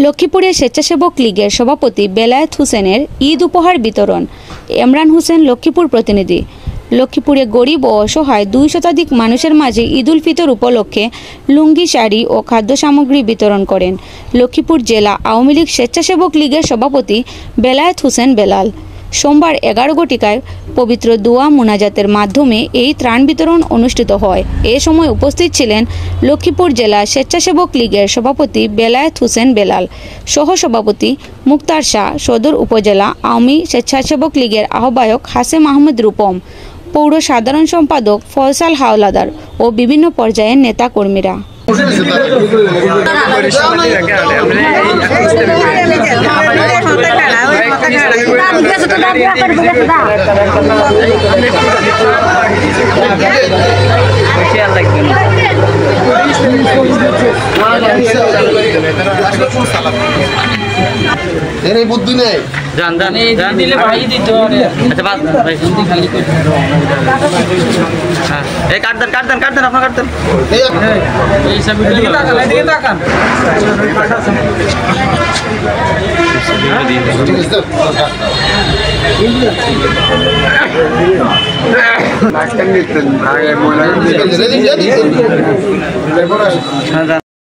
লক্ষ্মীপুরে স্বেচ্ছাসেবক লীগের সভাপতি বেলায়েত হোসেনের ঈদ উপহার বিতরণ। ইমরান হোসেন, লক্ষ্মীপুর প্রতিনিধি। লক্ষ্মীপুরে গরিব ও অসহায় 2 শতাধিক মানুষের মাঝে ঈদ উল ফিতর উপলক্ষে লুঙ্গি, শাড়ি ও খাদ্য সামগ্রী বিতরণ করেন লক্ষ্মীপুর জেলা আওয়ামী লীগ স্বেচ্ছাসেবক লীগের সভাপতি বেলায়েত হোসেন বেলাল। সোমবার 11 ঘটিকায় পবিত্র দোয়া মুনাজাতের মাধ্যমে এই ত্রাণ বিতরণ অনুষ্ঠিত হয়। এ সময় উপস্থিত ছিলেন লক্ষ্মীপুর জেলা স্বেচ্ছাসেবক লীগের সভাপতি বেলায়েত হোসেন বেলাল, সহসভাপতি মুক্তার শাহ, সদর উপজেলা আওয়ামী স্বেচ্ছাসেবক লীগের আহ্বায়ক হাসেম আহমেদ রূপম, পৌর সাধারণ সম্পাদক ফয়সাল হাওলাদার ও বিভিন্ন পর্যায়ের নেতা কর্মীরা। এর বুদ্ধি নেই জান জান জান দিলে ভাই দিতে হবে। আচ্ছা বাস ভাই হিন্দি খালি করে হ্যাঁ এই কাট দেন আপনি কাট দেন এই সব ভিডিও এদিকে তাকান মাস্টার নিতেন আগে মনে হয়